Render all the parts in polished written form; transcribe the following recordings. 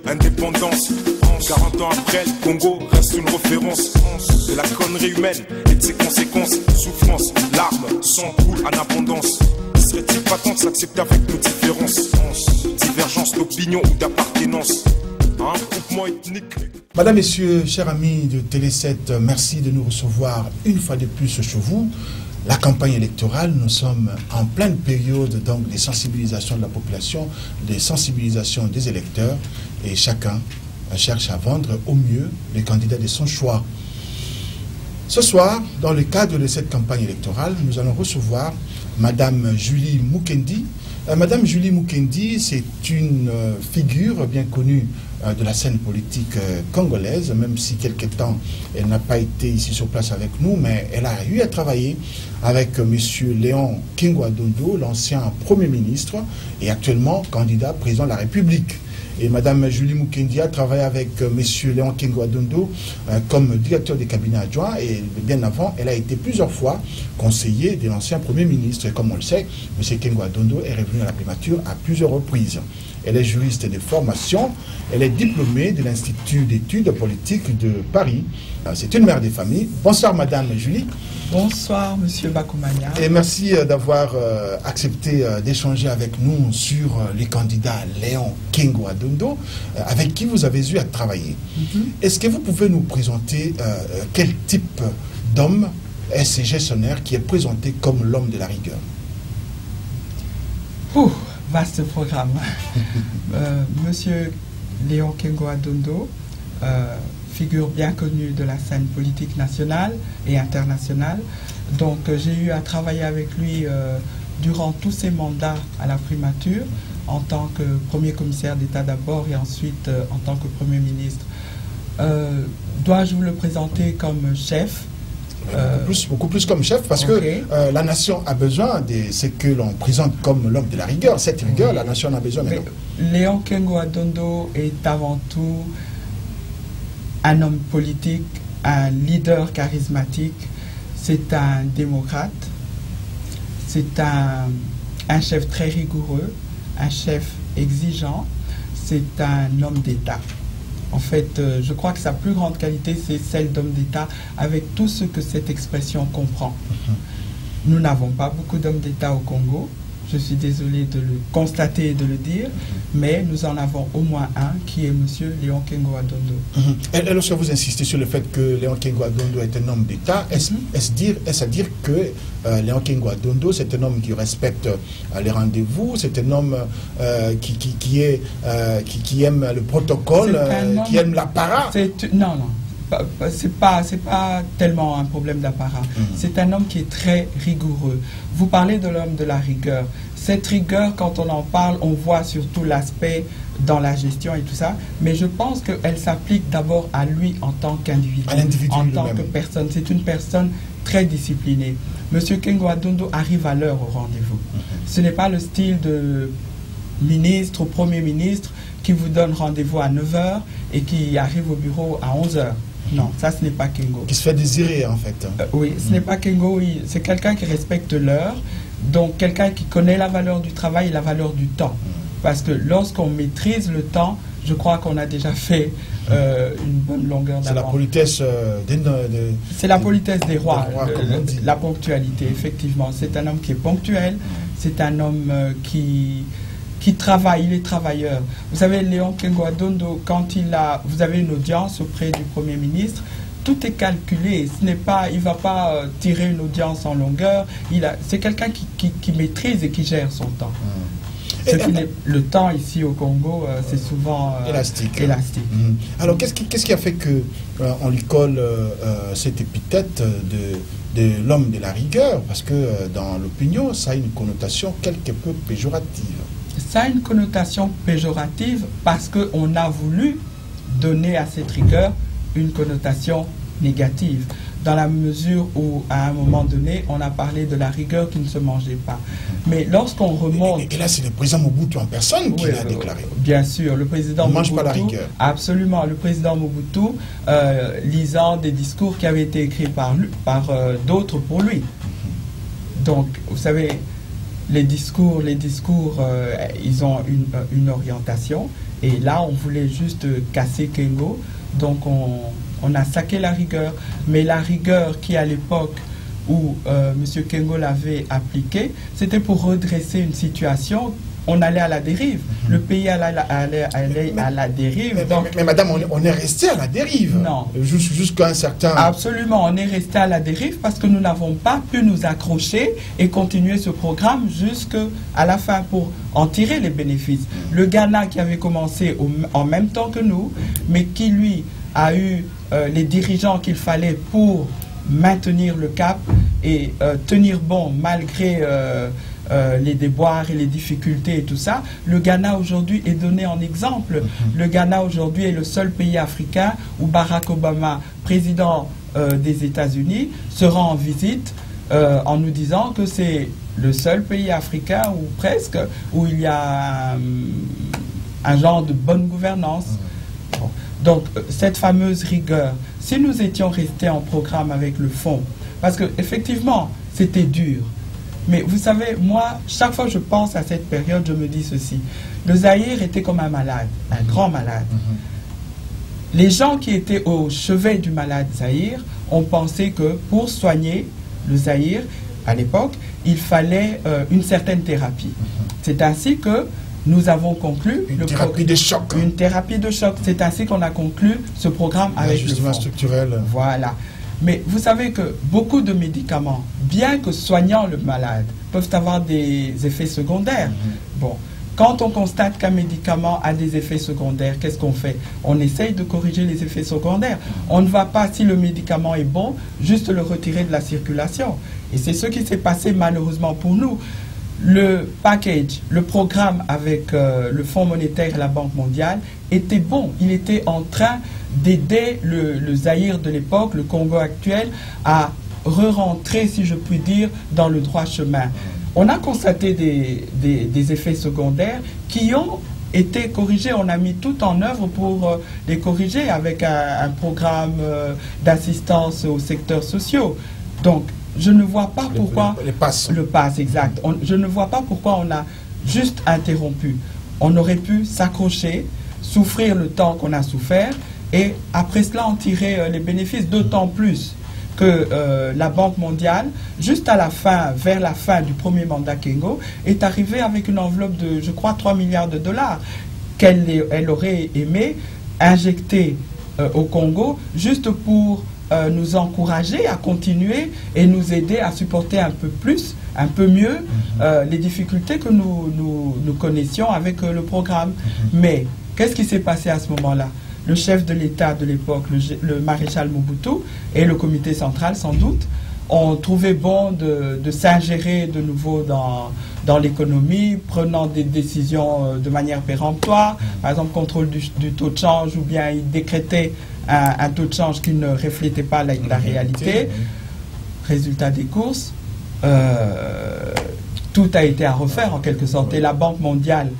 Indépendance, 40 ans après, le Congo reste une référence de la connerie humaine et de ses conséquences. Souffrance, larmes, sang coule en abondance. Serait-il pas temps de s'accepter avec nos différences, divergences d'opinion ou d'appartenance à un groupement ethnique? Madame, Messieurs, chers amis de Télé 7, merci de nous recevoir une fois de plus chez vous. La campagne électorale, nous sommes en pleine période donc des sensibilisations de la population, des sensibilisations des électeurs, et chacun cherche à vendre au mieux les candidats de son choix. Ce soir, dans le cadre de cette campagne électorale, nous allons recevoir Madame Julie Mukendi. Madame Julie Mukendi, c'est une figure bien connue de la scène politique congolaise, même si quelque temps elle n'a pas été ici sur place avec nous, mais elle a eu à travailler avec M. Léon Kingwa-Dondo, l'ancien Premier ministre et actuellement candidat président de la République. Et Mme Julie Mukendi a travaillé avec M. Léon Kingwa-Dondo comme directeur des cabinets adjoints, et bien avant, elle a été plusieurs fois conseiller de l'ancien Premier ministre. Et comme on le sait, M. Kingwa-Dondo est revenu à la primature à plusieurs reprises. Elle est juriste de formation, elle est diplômée de l'Institut d'études politiques de Paris. C'est une mère de famille. Bonsoir Madame Julie. Bonsoir Monsieur Bakoumania. Et merci d'avoir accepté d'échanger avec nous sur les candidats Léon Kingwa-Dondo, avec qui vous avez eu à travailler. Est-ce que vous pouvez nous présenter quel type d'homme est ce gestionnaire qui est présenté comme l'homme de la rigueur? Vaste programme. Monsieur Léon Kingwa-Dondo, figure bien connue de la scène politique nationale et internationale. Donc j'ai eu à travailler avec lui durant tous ses mandats à la primature, en tant que premier commissaire d'État d'abord et ensuite en tant que Premier ministre. Dois-je vous le présenter comme chef? Beaucoup plus comme chef, parce que la nation a besoin de ce que l'on présente comme l'homme de la rigueur. Cette rigueur, la nation en a besoin. Léon Kingwa-Dondo est avant tout un homme politique, un leader charismatique, c'est un démocrate, c'est un chef très rigoureux, un chef exigeant, c'est un homme d'État. En fait, je crois que sa plus grande qualité, c'est celle d'homme d'État, avec tout ce que cette expression comprend. Nous n'avons pas beaucoup d'hommes d'État au Congo. Je suis désolé de le constater et de le dire, mais nous en avons au moins un qui est M. Léon Kingwa-Dondo. Et lorsque vous insistez sur le fait que Léon Kingwa-Dondo est un homme d'État, est-ce à dire que Léon Kingwa-Dondo, c'est un homme qui respecte les rendez-vous, c'est un homme qui aime le protocole, qui aime l'apparat? Non, non. C'est pas tellement un problème d'apparat. C'est un homme qui est très rigoureux. Vous parlez de l'homme de la rigueur. Cette rigueur, quand on en parle, on voit surtout l'aspect dans la gestion et tout ça, mais je pense qu'elle s'applique d'abord à lui en tant qu'individu, en tant que personne. C'est une personne très disciplinée. Monsieur Kingwa-Dondo arrive à l'heure au rendez-vous. Ce n'est pas le style de ministre ou Premier ministre qui vous donne rendez-vous à 9 h et qui arrive au bureau à 11 h. Non, ça ce n'est pas Kingo. Qui se fait désirer en fait. Oui, ce n'est pas Kingo, oui. C'est quelqu'un qui respecte l'heure, donc quelqu'un qui connaît la valeur du travail et la valeur du temps. Parce que lorsqu'on maîtrise le temps, je crois qu'on a déjà fait une bonne longueur d'avance. C'est la politesse c'est la politesse des rois, la ponctualité, effectivement. C'est un homme qui est ponctuel, c'est un homme qui travaille, il est travailleur. Vous savez, Léon Kingwa-Dondo, quand vous avez une audience auprès du Premier ministre, tout est calculé. Ce n'est pas, il ne va pas tirer une audience en longueur. C'est quelqu'un qui maîtrise et qui gère son temps. Le temps ici au Congo, c'est souvent élastique. Alors, qu'est-ce qui a fait qu'on lui colle cette épithète de l'homme de la rigueur? Parce que dans l'opinion, ça a une connotation quelque peu péjorative. Ça a une connotation péjorative parce qu'on a voulu donner à cette rigueur une connotation négative. dans la mesure où, à un moment donné, on a parlé de la rigueur qui ne se mangeait pas. Mais lorsqu'on remonte... Et là, c'est le président Mobutu en personne qui l'a déclaré. Bien sûr, le président Mobutu... ne mange pas la rigueur. Absolument, le président Mobutu, lisant des discours qui avaient été écrits par d'autres pour lui. Donc, vous savez, les discours, ils ont une orientation. Et là, on voulait juste casser Kengo. Donc, on a saqué la rigueur. Mais la rigueur qui, à l'époque où M. Kengo l'avait appliquée, c'était pour redresser une situation. On allait à la dérive. Le pays allait à la dérive. Mais madame, on est resté à la dérive. Non. Jusqu'à un certain... Absolument, on est resté à la dérive parce que nous n'avons pas pu nous accrocher et continuer ce programme jusqu'à la fin pour en tirer les bénéfices. Le Ghana qui avait commencé en même temps que nous, mais qui lui a eu les dirigeants qu'il fallait pour maintenir le cap et tenir bon malgré... les déboires et les difficultés et tout ça, le Ghana aujourd'hui est donné en exemple. Le Ghana aujourd'hui est le seul pays africain où Barack Obama, président des États-Unis, se rend en visite en nous disant que c'est le seul pays africain, ou presque, où il y a un genre de bonne gouvernance. Bon. Donc, cette fameuse rigueur, si nous étions restés en programme avec le fonds, parce qu'effectivement, c'était dur. Mais vous savez, moi, chaque fois que je pense à cette période, je me dis ceci. Le Zaïre était comme un malade, un grand malade. Les gens qui étaient au chevet du malade Zaïre ont pensé que pour soigner le Zaïre, à l'époque, il fallait une certaine thérapie. C'est ainsi que nous avons conclu... Une thérapie de choc. Une thérapie de choc. C'est ainsi qu'on a conclu ce programme avec le justement fonds. Structurel. Voilà. Mais vous savez que beaucoup de médicaments, bien que soignant le malade, peuvent avoir des effets secondaires. Bon, quand on constate qu'un médicament a des effets secondaires, qu'est-ce qu'on fait? On essaye de corriger les effets secondaires. On ne va pas, si le médicament est bon, juste le retirer de la circulation. Et c'est ce qui s'est passé malheureusement pour nous. Le package, le programme avec le Fonds monétaire et la Banque mondiale était bon. Il était en train d'aider le Zaïre de l'époque, le Congo actuel, à re-rentrer, si je puis dire, dans le droit chemin. On a constaté des effets secondaires qui ont été corrigés. On a mis tout en œuvre pour les corriger avec un programme d'assistance aux secteurs sociaux. Donc, je ne vois pas pourquoi... Le pass. Le pass, exact. Je ne vois pas pourquoi on a juste interrompu. On aurait pu s'accrocher, souffrir le temps qu'on a souffert, et après cela, en tirer les bénéfices, d'autant plus que la Banque mondiale, juste à la fin, vers la fin du premier mandat Kengo, est arrivée avec une enveloppe de, je crois, 3 milliards de dollars qu'elle aurait aimé injecter au Congo, juste pour nous encourager à continuer et nous aider à supporter un peu plus, un peu mieux les difficultés que nous connaissions avec le programme. Mais qu'est-ce qui s'est passé à ce moment-là? Le chef de l'État de l'époque, le maréchal Mobutu, et le comité central sans doute, ont trouvé bon de s'ingérer de nouveau dans l'économie, prenant des décisions de manière péremptoire, par exemple contrôle du taux de change, ou bien ils décrétaient un taux de change qui ne reflétait pas la réalité. Résultat des courses, tout a été à refaire en quelque sorte. Et la Banque mondiale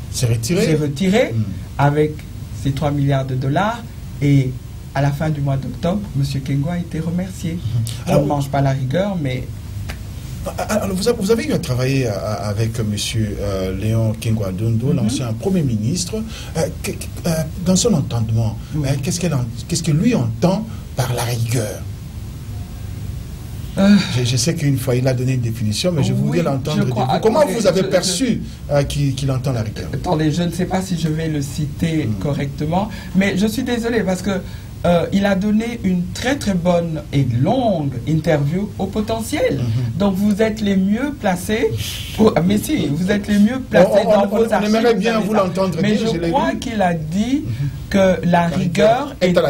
s'est retirée avec ces 3 milliards de dollars, et à la fin du mois d'octobre, M. Kengo a été remercié. On ne mange pas la rigueur, mais... Alors, vous avez eu à travailler avec M. Léon Kengo Adondo, l'ancien Premier ministre. Dans son entendement, qu'est-ce que lui entend par la rigueur? Je sais qu'une fois il a donné une définition, mais je voudrais l'entendre de vous. Comment vous avez perçu qu'il entend la rigueur? Attendez, je ne sais pas si je vais le citer correctement, mais je suis désolé parce que il a donné une très très bonne et longue interview au potentiel. Donc vous êtes les mieux placés, mais si, vous êtes les mieux placés dans vos archives. On aimerait bien vous l'entendre. Mais je crois qu'il a dit que la rigueur était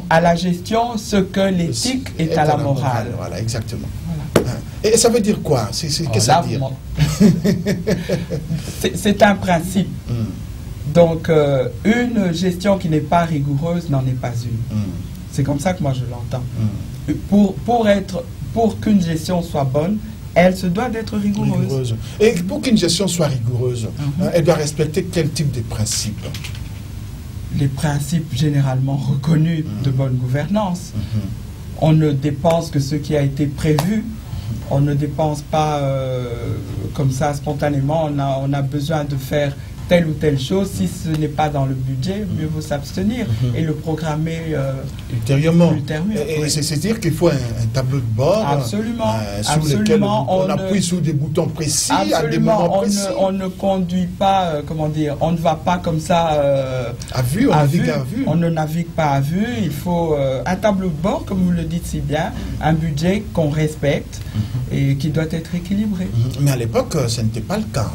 à la gestion ce que l'éthique est à la morale. Voilà, exactement. Voilà. Et ça veut dire quoi? Qu'est-ce que ça veut dire? C'est un principe. Donc, une gestion qui n'est pas rigoureuse n'en est pas une. C'est comme ça que moi je l'entends. Pour qu'une gestion soit bonne, elle se doit d'être rigoureuse. Et pour qu'une gestion soit rigoureuse, elle doit respecter quel type de principes? Les principes généralement reconnus de bonne gouvernance. On ne dépense que ce qui a été prévu. On ne dépense pas comme ça spontanément. On a besoin de faire telle ou telle chose. Si ce n'est pas dans le budget, mieux vaut s'abstenir et le programmer ultérieurement. Oui. C'est-à-dire qu'il faut un tableau de bord absolument, sur lequel on appuie sur des boutons précis à des moments précis. On ne conduit pas, comment dire, on ne va pas comme ça à vue. On ne navigue pas à vue. Il faut un tableau de bord, comme vous le dites si bien, un budget qu'on respecte et qui doit être équilibré. Mais à l'époque, ce n'était pas le cas.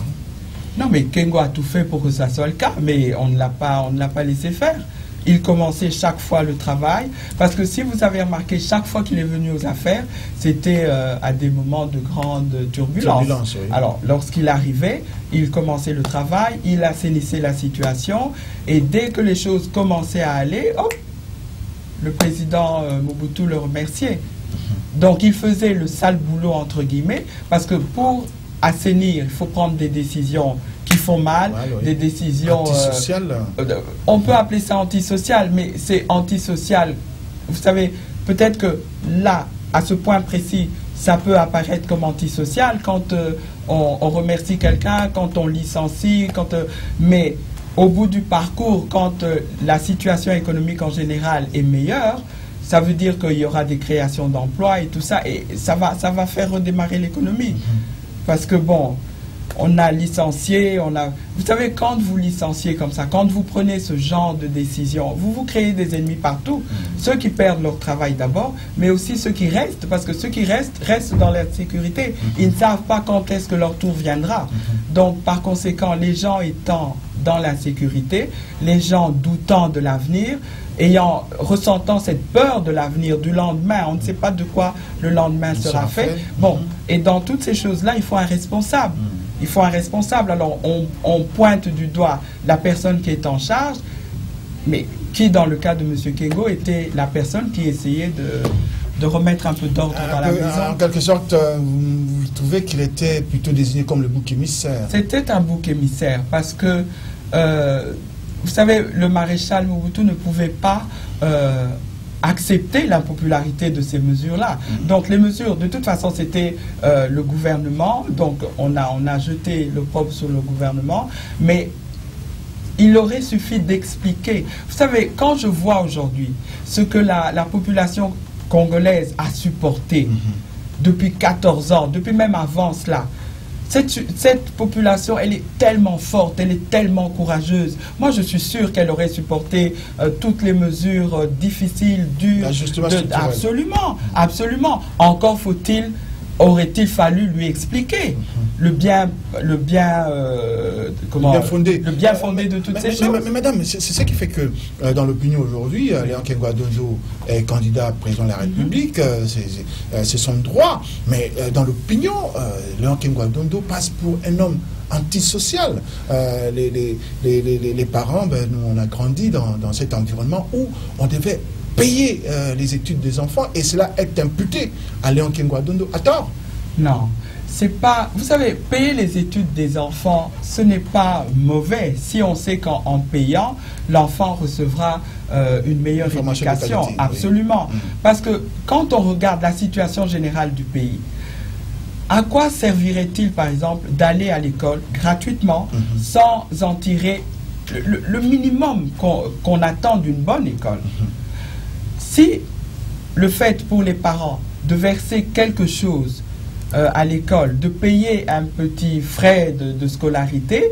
Non, mais Kengo a tout fait pour que ça soit le cas, mais on ne l'a pas laissé faire. Il commençait chaque fois le travail, parce que si vous avez remarqué, chaque fois qu'il est venu aux affaires, c'était à des moments de grande turbulence. Oui. Alors, lorsqu'il arrivait, il commençait le travail, il assainissait la situation, et dès que les choses commençaient à aller, hop, le président Mobutu le remerciait. Donc, il faisait le sale boulot, entre guillemets, parce que pour assainir, il faut prendre des décisions qui font mal, des décisions antisociales. On peut appeler ça antisocial, mais c'est antisocial. Vous savez, peut-être que là, à ce point précis, ça peut apparaître comme antisocial quand on remercie quelqu'un, quand on licencie, mais au bout du parcours, quand la situation économique en général est meilleure, ça veut dire qu'il y aura des créations d'emplois et tout ça, et ça va faire redémarrer l'économie. Parce que bon, on a licencié, vous savez, quand vous licenciez comme ça, quand vous prenez ce genre de décision, vous créez des ennemis partout. Ceux qui perdent leur travail d'abord, mais aussi ceux qui restent, parce que ceux qui restent dans la sécurité. Ils ne savent pas quand est-ce que leur tour viendra. Donc, par conséquent, les gens étant dans l'insécurité, les gens doutant de l'avenir, ressentant cette peur de l'avenir, du lendemain, on ne sait pas de quoi le lendemain sera fait. Bon, et dans toutes ces choses-là, il faut un responsable. Il faut un responsable. Alors, on pointe du doigt la personne qui est en charge, mais qui, dans le cas de M. Kengo, était la personne qui essayait de remettre un peu d'ordre dans la maison. En quelque sorte, vous trouvez qu'il était plutôt désigné comme le bouc émissaire? C'était un bouc émissaire, parce que vous savez, le maréchal Mobutu ne pouvait pas accepter l'impopularité de ces mesures-là. Donc les mesures, de toute façon, c'était le gouvernement, donc on a jeté l'opprobre sur le gouvernement, mais il aurait suffi d'expliquer. Vous savez, quand je vois aujourd'hui ce que la population congolaise a supporté depuis 14 ans, depuis même avant cela, cette population, elle est tellement forte, elle est tellement courageuse. Moi, je suis sûr qu'elle aurait supporté toutes les mesures difficiles, dures. Absolument, absolument. Encore aurait-il fallu lui expliquer le bien fondé de toutes ces choses. Mais madame, c'est ce qui fait que dans l'opinion aujourd'hui, Léon Kengo-Adondo est candidat président de la République, c'est son droit, mais dans l'opinion, Léon Kengo-Adondo passe pour un homme antisocial. Les parents, nous on a grandi dans cet environnement où on devait payer les études des enfants, et cela est imputé à Léon Kengo-Adondo à tort. Non, c'est pas... Vous savez, payer les études des enfants, ce n'est pas mauvais si on sait qu'en payant, l'enfant recevra une meilleure éducation. Absolument. Oui. Parce que quand on regarde la situation générale du pays, à quoi servirait-il, par exemple, d'aller à l'école gratuitement sans en tirer le minimum qu'on attend d'une bonne école? Si le fait pour les parents de verser quelque chose à l'école, de payer un petit frais de scolarité,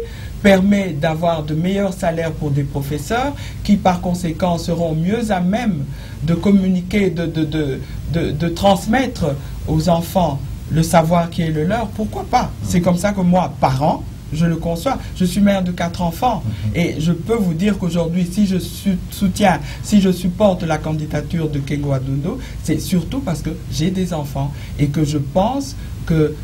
permet d'avoir de meilleurs salaires pour des professeurs qui, par conséquent, seront mieux à même de communiquer, de transmettre aux enfants le savoir qui est le leur, pourquoi pas? C'est comme ça que moi, parent, je le conçois. Je suis mère de 4 enfants et je peux vous dire qu'aujourd'hui, si je soutiens, si je supporte la candidature de Kengo-Adondo, c'est surtout parce que j'ai des enfants et que je pense que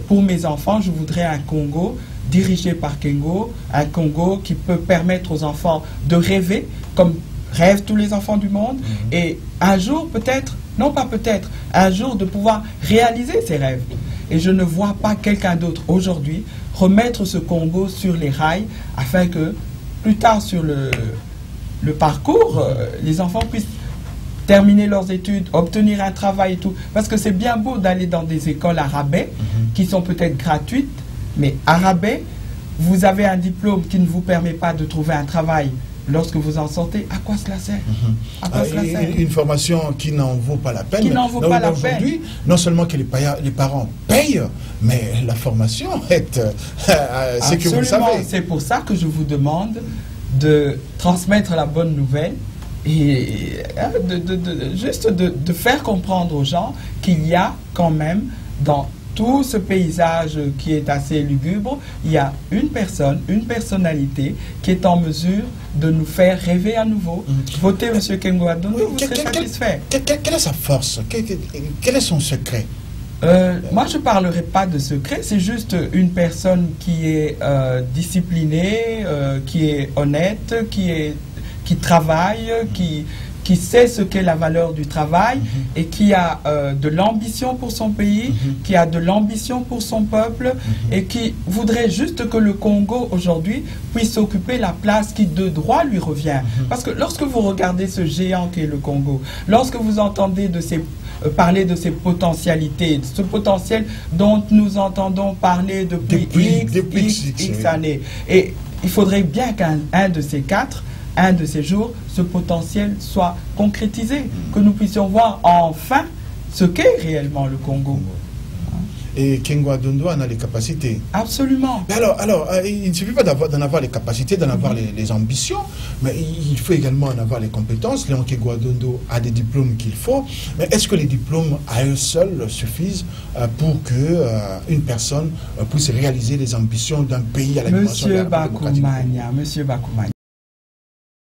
pour mes enfants, je voudrais un Congo dirigé par Kengo, un Congo qui peut permettre aux enfants de rêver, comme rêvent tous les enfants du monde, et un jour peut-être, non pas peut-être, un jour de pouvoir réaliser ces rêves. Et je ne vois pas quelqu'un d'autre aujourd'hui remettre ce Congo sur les rails afin que plus tard sur le parcours, les enfants puissent terminer leurs études, obtenir un travail et tout. Parce que c'est bien beau d'aller dans des écoles à rabais qui sont peut-être gratuites, mais à rabais, vous avez un diplôme qui ne vous permet pas de trouver un travail. Lorsque vous en sortez, à quoi cela sert? À quoi cela sert? Une formation qui n'en vaut pas la peine. Qui n'en vaut pas la peine. Aujourd'hui, non seulement que les parents payent, mais la formation est... c'est que vous le savez. C'est pour ça que je vous demande de transmettre la bonne nouvelle et juste de faire comprendre aux gens qu'il y a quand même dans tout ce paysage qui est assez lugubre, il y a une personne, une personnalité qui est en mesure de nous faire rêver à nouveau. Votez M. Kengo Adondo, vous serez satisfait. Quelle est sa force? Quel est son secret? Moi, je ne parlerai pas de secret, c'est juste une personne qui est disciplinée, qui est honnête, qui travaille, qui sait ce qu'est la valeur du travail et qui a de l'ambition pour son pays, qui a de l'ambition pour son peuple et qui voudrait juste que le Congo aujourd'hui puisse occuper la place qui de droit lui revient. Parce que lorsque vous regardez ce géant qu'est le Congo, lorsque vous entendez parler de ses potentialités, ce potentiel dont nous entendons parler depuis X années, et il faudrait bien qu'un de ces quatre, un de ces jours, ce potentiel soit concrétisé, que nous puissions voir enfin ce qu'est réellement le Congo. Et Kengo Adondo en a les capacités. Absolument. Mais alors il ne suffit pas d'en avoir les capacités, d'en avoir les ambitions, mais il faut également en avoir les compétences. Léon Kengo Adondo a des diplômes qu'il faut, mais est-ce que les diplômes à eux seuls suffisent pour que une personne puisse réaliser les ambitions d'un pays à la dimension de la démocratie? Monsieur Bakoumania.